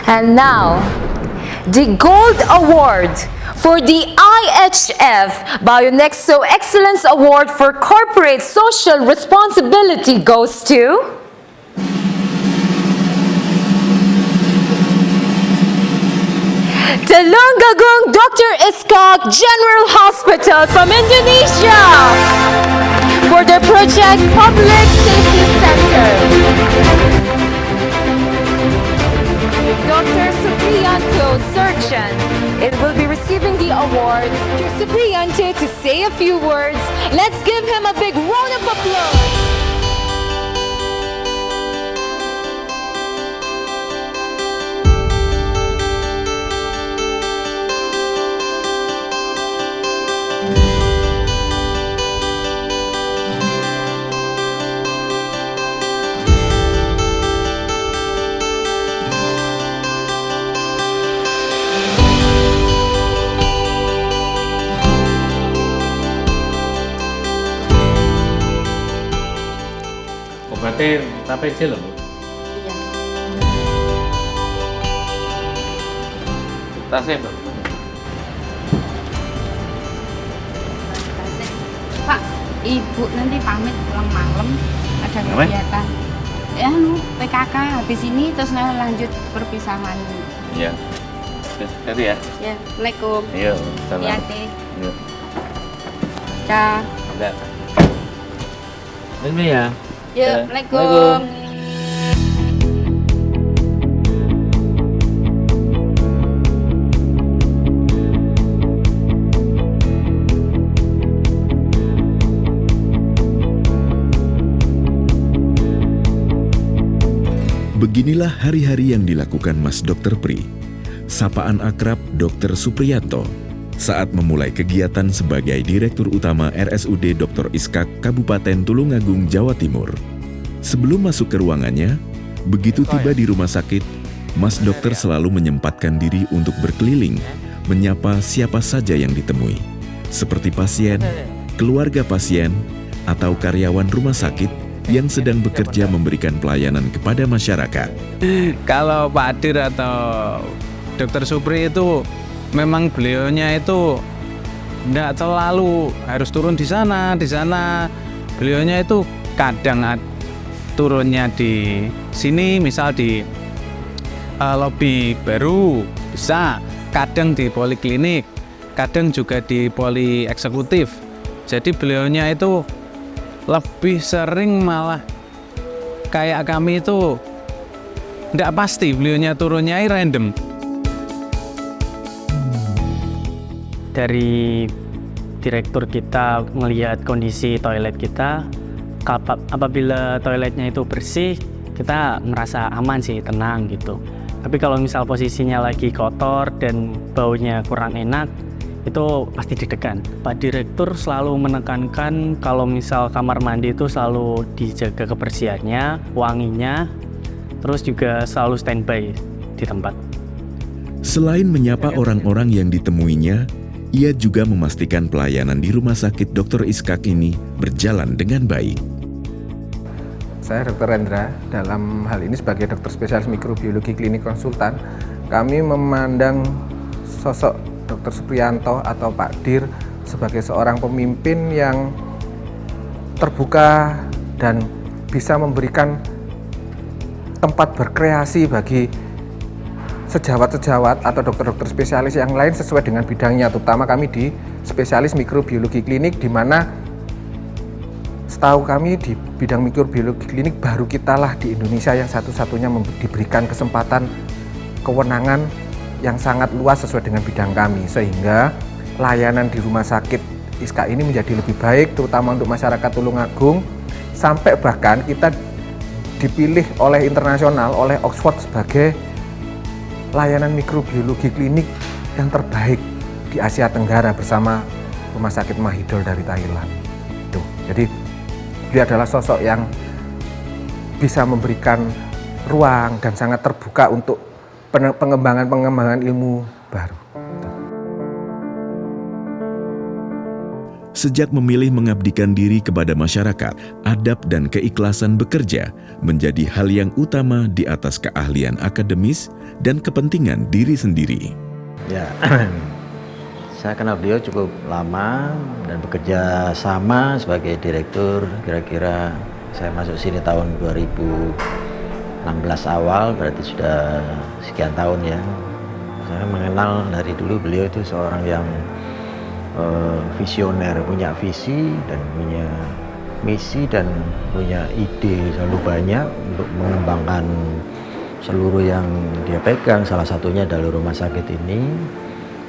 And now, the Gold Award for the IHF Bionexo Excellence Award for Corporate Social Responsibility goes to Tulungagung Dr. Iskak General Hospital from Indonesia for their project Public Safety Center. Dr. Supriyanto, surgeon, it will be receiving the award. Dr. Supriyanto to say a few words. Let's give him a big round of applause. Obatnya TPJ loh, Bu? Iya. Tasnya, Bu? Pak, Ibu nanti pamit pulang malam, ada Apa? kegiatan. Ya, PKK habis ini terus lanjut perpisahan. Iya. Hati ya? Ya, Assalamualaikum. Iya, salam. Hati-hati. Iya. Dah. Udah. Ini ya? Ya, Assalamualaikum. Beginilah hari-hari yang dilakukan Mas Dr. Pri, sapaan akrab Dr. Supriyanto, saat memulai kegiatan sebagai Direktur Utama RSUD Dr. Iskak Kabupaten Tulungagung, Jawa Timur. Sebelum masuk ke ruangannya, begitu tiba di rumah sakit, Mas Dokter selalu menyempatkan diri untuk berkeliling, menyapa siapa saja yang ditemui, seperti pasien, keluarga pasien, atau karyawan rumah sakit yang sedang bekerja memberikan pelayanan kepada masyarakat. Kalau Pak Adir atau Dr. Supri itu memang beliaunya itu tidak selalu harus turun di sana. Beliaunya itu kadang turunnya di sini, misal di lobi baru bisa, kadang di poliklinik, kadang juga di poli eksekutif. Jadi beliaunya itu lebih sering malah kayak kami itu tidak pasti, beliaunya turunnya random. Dari direktur kita melihat kondisi toilet kita, apabila toiletnya itu bersih, kita merasa aman sih, tenang gitu. Tapi kalau misal posisinya lagi kotor dan baunya kurang enak, itu pasti deg-degan. Pak Direktur selalu menekankan kalau misal kamar mandi itu selalu dijaga kebersihannya, wanginya, terus juga selalu standby di tempat. Selain menyapa orang-orang yang ditemuinya, ia juga memastikan pelayanan di Rumah Sakit Dr. Iskak ini berjalan dengan baik. Saya Dr. Rendra, dalam hal ini sebagai dokter spesialis mikrobiologi klinik konsultan, kami memandang sosok Dr. Supriyanto atau Pak Dir sebagai seorang pemimpin yang terbuka dan bisa memberikan tempat berkreasi bagi sejawat-sejawat atau dokter-dokter spesialis yang lain sesuai dengan bidangnya, terutama kami di spesialis mikrobiologi klinik, di mana setahu kami di bidang mikrobiologi klinik baru kitalah di Indonesia yang satu-satunya diberikan kesempatan kewenangan yang sangat luas sesuai dengan bidang kami, sehingga layanan di rumah sakit Iskak ini menjadi lebih baik, terutama untuk masyarakat Tulungagung, sampai bahkan kita dipilih oleh internasional, oleh Oxford sebagai layanan mikrobiologi klinik yang terbaik di Asia Tenggara bersama Rumah Sakit Mahidol dari Thailand. Tuh, jadi beliau adalah sosok yang bisa memberikan ruang dan sangat terbuka untuk pengembangan ilmu baru. Sejak memilih mengabdikan diri kepada masyarakat, adab dan keikhlasan bekerja menjadi hal yang utama di atas keahlian akademis dan kepentingan diri sendiri. Ya, saya kenal beliau cukup lama dan bekerja sama sebagai direktur. Kira-kira saya masuk sini tahun 2016 awal, berarti sudah sekian tahun ya. Saya mengenal dari dulu beliau itu seorang yang visioner, punya visi dan punya misi dan punya ide selalu banyak untuk mengembangkan seluruh yang dia pegang. Salah satunya adalah rumah sakit ini,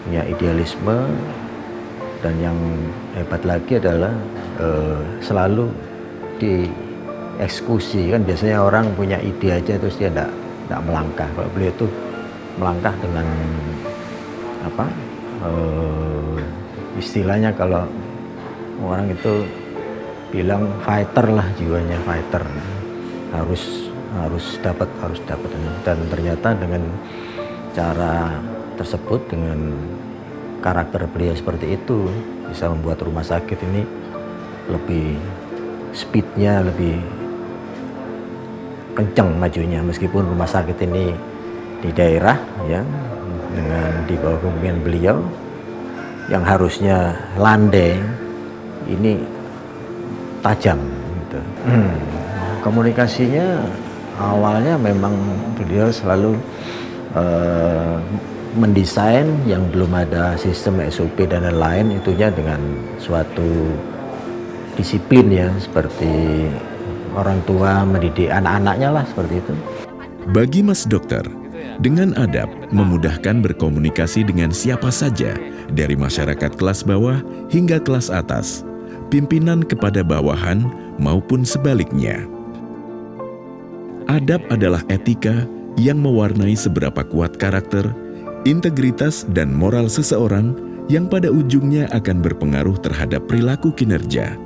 punya idealisme, dan yang hebat lagi adalah selalu dieksekusi. Kan biasanya orang punya ide aja terus dia tidak melangkah. Kalau beliau itu melangkah dengan apa? Istilahnya kalau orang itu bilang fighter lah, jiwanya fighter, harus dapat dan ternyata dengan cara tersebut, dengan karakter beliau seperti itu, bisa membuat rumah sakit ini lebih speednya lebih kencang majunya, meskipun rumah sakit ini di daerah ya, dengan di bawah kepemimpinan beliau yang harusnya landai ini tajam gitu. Komunikasinya awalnya memang beliau selalu mendesain yang belum ada sistem SOP dan lain-lain, itunya dengan suatu disiplin ya, seperti orang tua mendidik anak-anaknya lah, seperti itu. Bagi Mas Dokter, dengan adab memudahkan berkomunikasi dengan siapa saja, dari masyarakat kelas bawah hingga kelas atas, pimpinan kepada bawahan maupun sebaliknya. Adab adalah etika yang mewarnai seberapa kuat karakter, integritas dan moral seseorang yang pada ujungnya akan berpengaruh terhadap perilaku kinerja,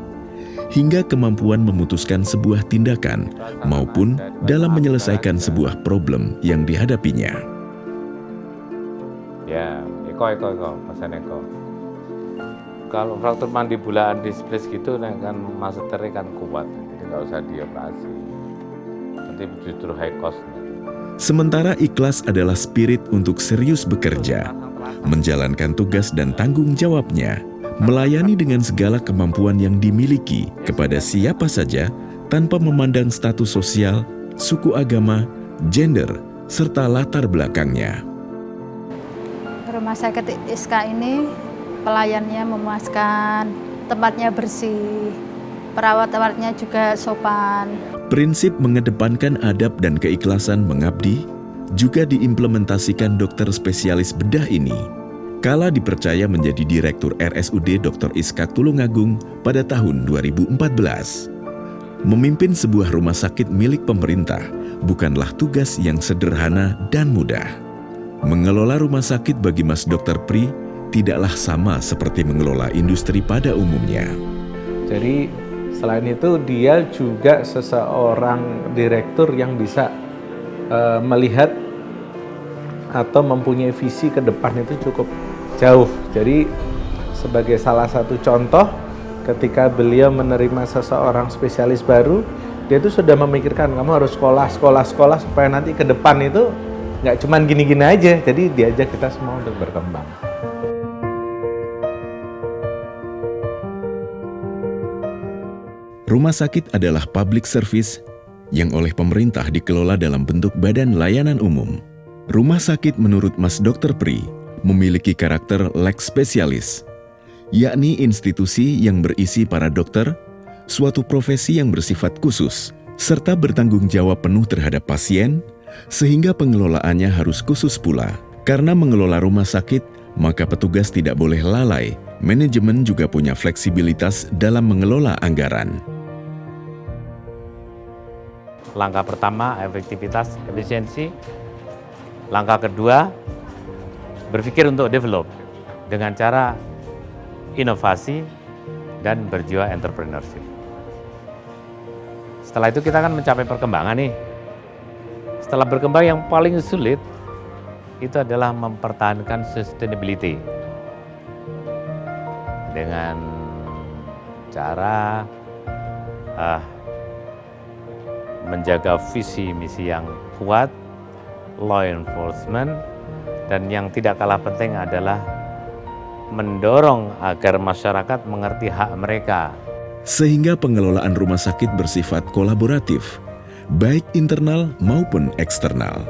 hingga kemampuan memutuskan sebuah tindakan maupun dalam menyelesaikan sebuah problem yang dihadapinya. Ya, Eko, pesan Eko. Kalau fraktur mandibulaan displis gitu, kan masternya kan kuat, jadi nggak usah dioperasi. Nanti justru high cost. Sementara ikhlas adalah spirit untuk serius bekerja, menjalankan tugas dan tanggung jawabnya, melayani dengan segala kemampuan yang dimiliki kepada siapa saja tanpa memandang status sosial, suku agama, gender, serta latar belakangnya. Rumah sakit ISKA ini pelayannya memuaskan, tempatnya bersih, perawat-perawatnya juga sopan. Prinsip mengedepankan adab dan keikhlasan mengabdi juga diimplementasikan dokter spesialis bedah ini kala dipercaya menjadi Direktur RSUD Dr. Iskak Tulungagung pada tahun 2014. Memimpin sebuah rumah sakit milik pemerintah bukanlah tugas yang sederhana dan mudah. Mengelola rumah sakit bagi Mas Dr. Pri tidaklah sama seperti mengelola industri pada umumnya. Jadi selain itu dia juga seseorang direktur yang bisa melihat atau mempunyai visi ke depan itu cukup jauh. Jadi sebagai salah satu contoh, ketika beliau menerima seseorang spesialis baru, dia itu sudah memikirkan kamu harus sekolah supaya nanti ke depan itu nggak cuman gini-gini aja. Jadi diajak kita semua untuk berkembang. Rumah sakit adalah public service yang oleh pemerintah dikelola dalam bentuk badan layanan umum. Rumah sakit menurut Mas Dr. Pri memiliki karakter lex spesialis, yakni institusi yang berisi para dokter, suatu profesi yang bersifat khusus, serta bertanggung jawab penuh terhadap pasien, sehingga pengelolaannya harus khusus pula. Karena mengelola rumah sakit, maka petugas tidak boleh lalai. Manajemen juga punya fleksibilitas dalam mengelola anggaran. Langkah pertama, efektivitas, efisiensi. Langkah kedua, berpikir untuk develop dengan cara inovasi dan berjiwa entrepreneurship. Setelah itu kita akan mencapai perkembangan nih. Setelah berkembang, yang paling sulit itu adalah mempertahankan sustainability. Dengan cara menjaga visi misi yang kuat, law enforcement, dan yang tidak kalah penting adalah mendorong agar masyarakat mengerti hak mereka. Sehingga pengelolaan rumah sakit bersifat kolaboratif, baik internal maupun eksternal.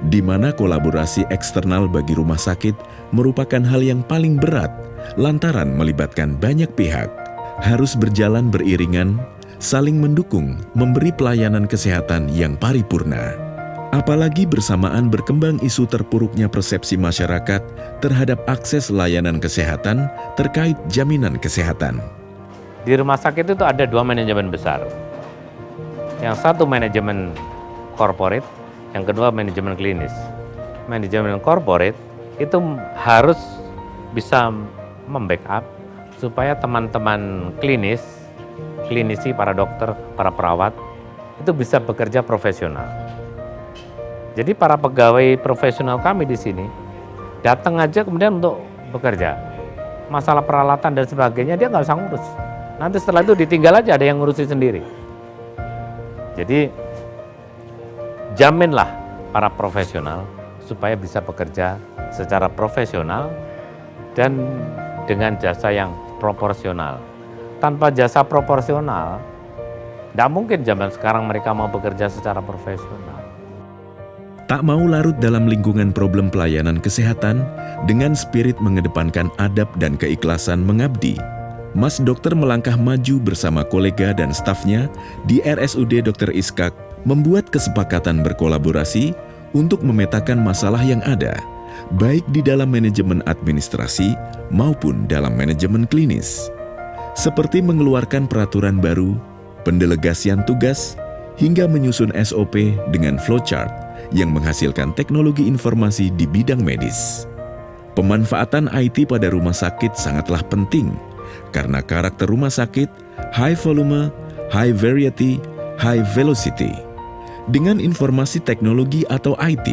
Di mana kolaborasi eksternal bagi rumah sakit merupakan hal yang paling berat lantaran melibatkan banyak pihak, harus berjalan beriringan, saling mendukung, memberi pelayanan kesehatan yang paripurna. Apalagi bersamaan berkembang isu terpuruknya persepsi masyarakat terhadap akses layanan kesehatan terkait jaminan kesehatan. Di rumah sakit itu ada 2 manajemen besar. Yang satu manajemen corporate, yang kedua manajemen klinis. Manajemen corporate itu harus bisa membackup supaya teman-teman klinisi, para dokter, para perawat, itu bisa bekerja profesional. Jadi para pegawai profesional kami di sini datang aja kemudian untuk bekerja. Masalah peralatan dan sebagainya dia nggak usah ngurus. Nanti setelah itu ditinggal aja, ada yang ngurusin sendiri. Jadi jaminlah para profesional supaya bisa bekerja secara profesional dan dengan jasa yang proporsional. Tanpa jasa proporsional, tidak mungkin zaman sekarang mereka mau bekerja secara profesional. Tak mau larut dalam lingkungan problem pelayanan kesehatan, dengan spirit mengedepankan adab dan keikhlasan mengabdi, Mas Dokter melangkah maju bersama kolega dan stafnya di RSUD Dr. Iskak membuat kesepakatan berkolaborasi untuk memetakan masalah yang ada, baik di dalam manajemen administrasi maupun dalam manajemen klinis. Seperti mengeluarkan peraturan baru, pendelegasian tugas, hingga menyusun SOP dengan flowchart yang menghasilkan teknologi informasi di bidang medis. Pemanfaatan IT pada rumah sakit sangatlah penting, karena karakter rumah sakit high volume, high variety, high velocity. Dengan informasi teknologi atau IT,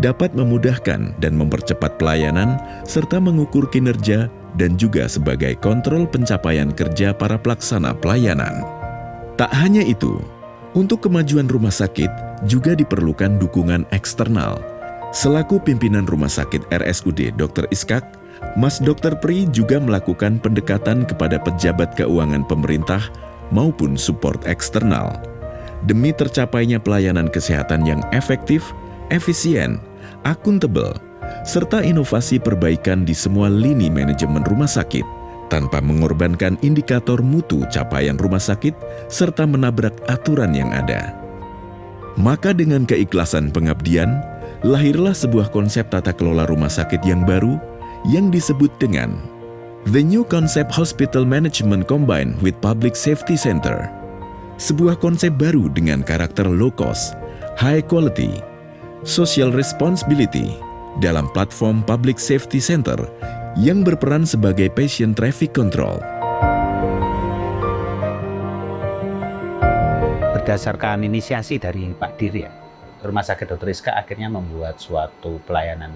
dapat memudahkan dan mempercepat pelayanan serta mengukur kinerja dan juga sebagai kontrol pencapaian kerja para pelaksana pelayanan. Tak hanya itu, untuk kemajuan rumah sakit juga diperlukan dukungan eksternal. Selaku pimpinan Rumah Sakit RSUD Dr. Iskak, Mas Dr. Pri juga melakukan pendekatan kepada pejabat keuangan pemerintah maupun support eksternal demi tercapainya pelayanan kesehatan yang efektif, efisien, akuntabel, serta inovasi perbaikan di semua lini manajemen rumah sakit tanpa mengorbankan indikator mutu capaian rumah sakit serta menabrak aturan yang ada. Maka dengan keikhlasan pengabdian, lahirlah sebuah konsep tata kelola rumah sakit yang baru yang disebut dengan The New Concept Hospital Management Combined with Public Safety Center. Sebuah konsep baru dengan karakter low cost, high quality, social responsibility dalam platform Public Safety Center yang berperan sebagai patient traffic control. Berdasarkan inisiasi dari Pak Dir ya, Rumah Sakit Dr. Iskak akhirnya membuat suatu pelayanan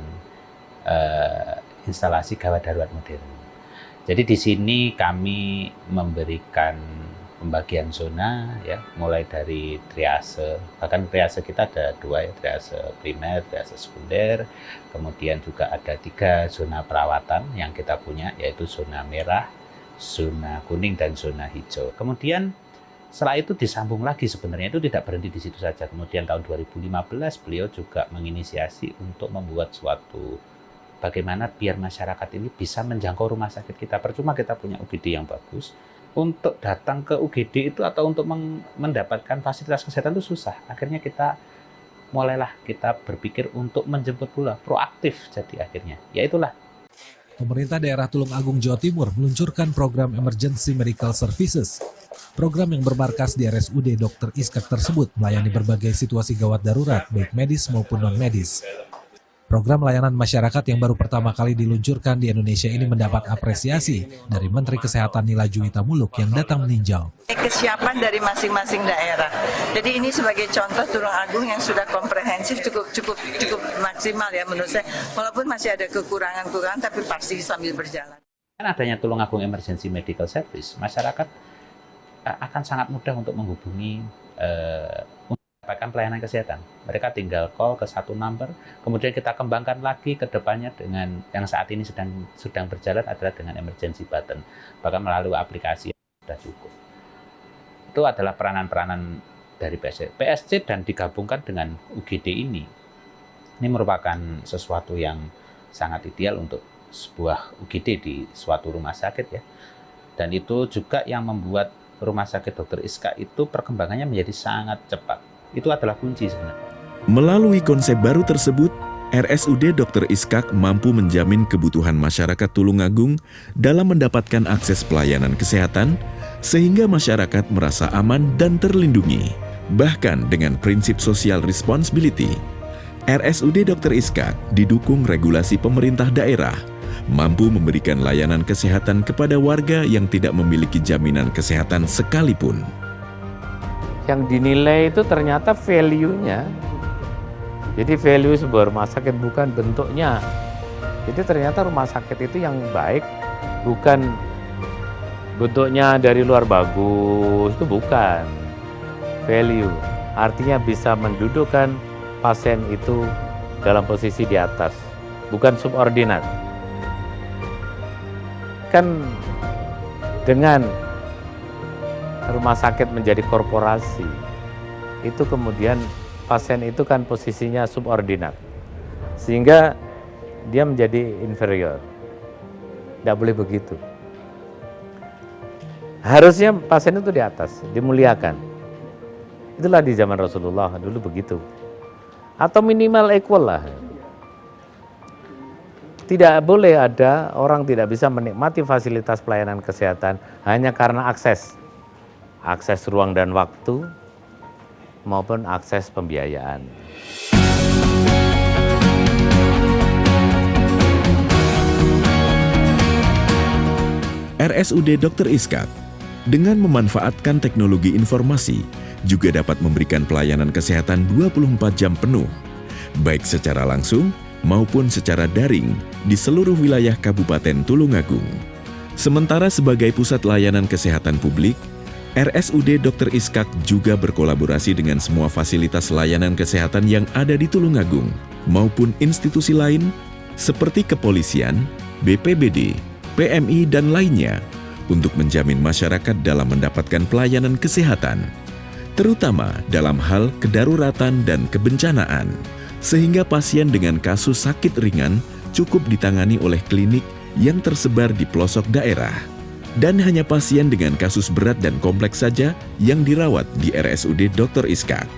instalasi gawat darurat modern. Jadi di sini kami memberikan pembagian zona ya, mulai dari triase, bahkan triase kita ada 2 ya, triase primer, triase sekunder, kemudian juga ada 3 zona perawatan yang kita punya, yaitu zona merah, zona kuning, dan zona hijau. Kemudian setelah itu disambung lagi, sebenarnya itu tidak berhenti di situ saja. Kemudian tahun 2015 beliau juga menginisiasi untuk membuat suatu bagaimana biar masyarakat ini bisa menjangkau rumah sakit kita. Percuma kita punya UGD yang bagus, untuk datang ke UGD itu atau untuk mendapatkan fasilitas kesehatan itu susah. Akhirnya mulailah kita berpikir untuk menjemput bola, proaktif jadi akhirnya. Ya itulah. Pemerintah daerah Tulung Agung, Jawa Timur meluncurkan program Emergency Medical Services. Program yang bermarkas di RSUD Dr. Iskak tersebut melayani berbagai situasi gawat darurat, baik medis maupun non-medis. Program layanan masyarakat yang baru pertama kali diluncurkan di Indonesia ini mendapat apresiasi dari Menteri Kesehatan Nila Juwita Muluk yang datang meninjau. Kesiapan dari masing-masing daerah. Jadi ini sebagai contoh Tulung Agung yang sudah komprehensif, cukup maksimal ya menurut saya. Walaupun masih ada kekurangan-kekurangan, tapi pasti sambil berjalan. Kan adanya Tulungagung Emergency Medical Service, masyarakat akan sangat mudah untuk menghubungi untuk mendapatkan pelayanan kesehatan. Mereka tinggal call ke satu number, kemudian kita kembangkan lagi ke depannya dengan yang saat ini sedang berjalan adalah dengan emergency button, bahkan melalui aplikasi yang sudah cukup. Itu adalah peranan-peranan dari PSC dan digabungkan dengan UGD ini. Ini merupakan sesuatu yang sangat ideal untuk sebuah UGD di suatu rumah sakit ya. Dan itu juga yang membuat Rumah Sakit Dr. Iskak itu perkembangannya menjadi sangat cepat. Itu adalah kunci sebenarnya. Melalui konsep baru tersebut, RSUD Dr. Iskak mampu menjamin kebutuhan masyarakat Tulungagung dalam mendapatkan akses pelayanan kesehatan sehingga masyarakat merasa aman dan terlindungi. Bahkan dengan prinsip social responsibility, RSUD Dr. Iskak didukung regulasi pemerintah daerah, mampu memberikan layanan kesehatan kepada warga yang tidak memiliki jaminan kesehatan sekalipun. Yang dinilai itu ternyata value-nya. Jadi value sebuah rumah sakit bukan bentuknya. Jadi ternyata rumah sakit itu yang baik bukan bentuknya dari luar bagus, itu bukan. Value artinya bisa mendudukkan pasien itu dalam posisi di atas, bukan subordinat. Kan dengan rumah sakit menjadi korporasi, itu kemudian pasien itu kan posisinya subordinat, sehingga dia menjadi inferior. Tidak boleh begitu. Harusnya pasien itu di atas, dimuliakan. Itulah di zaman Rasulullah dulu begitu. Atau minimal equal lah. Tidak boleh ada orang tidak bisa menikmati fasilitas pelayanan kesehatan hanya karena akses ruang dan waktu maupun akses pembiayaan. RSUD Dr. Iskak dengan memanfaatkan teknologi informasi juga dapat memberikan pelayanan kesehatan 24 jam penuh, baik secara langsung maupun secara daring di seluruh wilayah Kabupaten Tulungagung. Sementara sebagai pusat layanan kesehatan publik, RSUD Dr. Iskak juga berkolaborasi dengan semua fasilitas layanan kesehatan yang ada di Tulungagung maupun institusi lain seperti kepolisian, BPBD, PMI, dan lainnya untuk menjamin masyarakat dalam mendapatkan pelayanan kesehatan, terutama dalam hal kedaruratan dan kebencanaan, sehingga pasien dengan kasus sakit ringan cukup ditangani oleh klinik yang tersebar di pelosok daerah, dan hanya pasien dengan kasus berat dan kompleks saja yang dirawat di RSUD Dr. Iskak.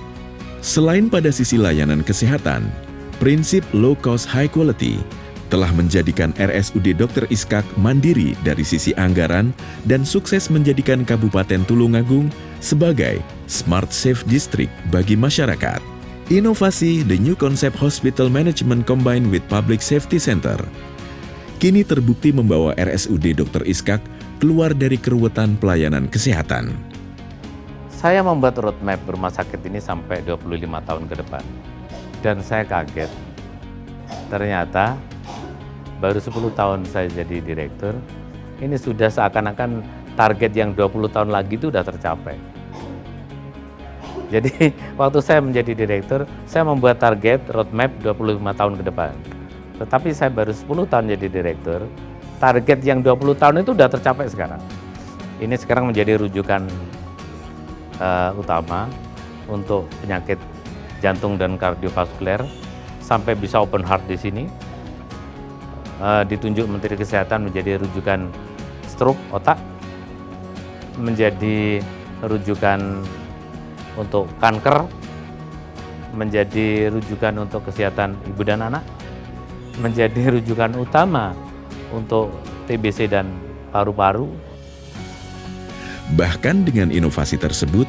Selain pada sisi layanan kesehatan, prinsip low cost high quality telah menjadikan RSUD Dr. Iskak mandiri dari sisi anggaran dan sukses menjadikan Kabupaten Tulungagung sebagai Smart Safe District bagi masyarakat. Inovasi The New Concept Hospital Management Combined with Public Safety Center kini terbukti membawa RSUD Dr. Iskak keluar dari keruwetan pelayanan kesehatan. Saya membuat roadmap rumah sakit ini sampai 25 tahun ke depan. Dan saya kaget. Ternyata baru 10 tahun saya jadi direktur, ini sudah seakan-akan target yang 20 tahun lagi itu sudah tercapai. Jadi waktu saya menjadi direktur, saya membuat target roadmap 25 tahun ke depan. Tetapi saya baru 10 tahun jadi direktur, target yang 20 tahun itu sudah tercapai sekarang. Ini sekarang menjadi rujukan utama untuk penyakit jantung dan kardiovaskuler, sampai bisa open heart di sini. Ditunjuk Menteri Kesehatan menjadi rujukan stroke otak, menjadi rujukan untuk kanker, menjadi rujukan untuk kesehatan ibu dan anak, menjadi rujukan utama untuk TBC dan paru-paru. Bahkan dengan inovasi tersebut,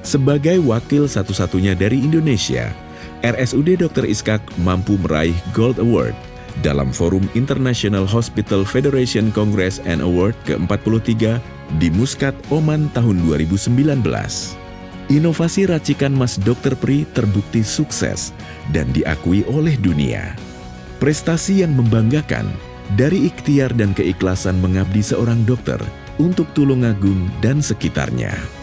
sebagai wakil satu-satunya dari Indonesia, RSUD Dr. Iskak mampu meraih Gold Award dalam Forum International Hospital Federation Congress and Award ke-43 di Muscat, Oman tahun 2019. Inovasi racikan Mas Dr. Pri terbukti sukses dan diakui oleh dunia. Prestasi yang membanggakan Dari ikhtiar dan keikhlasan mengabdi seorang dokter untuk Tulungagung dan sekitarnya.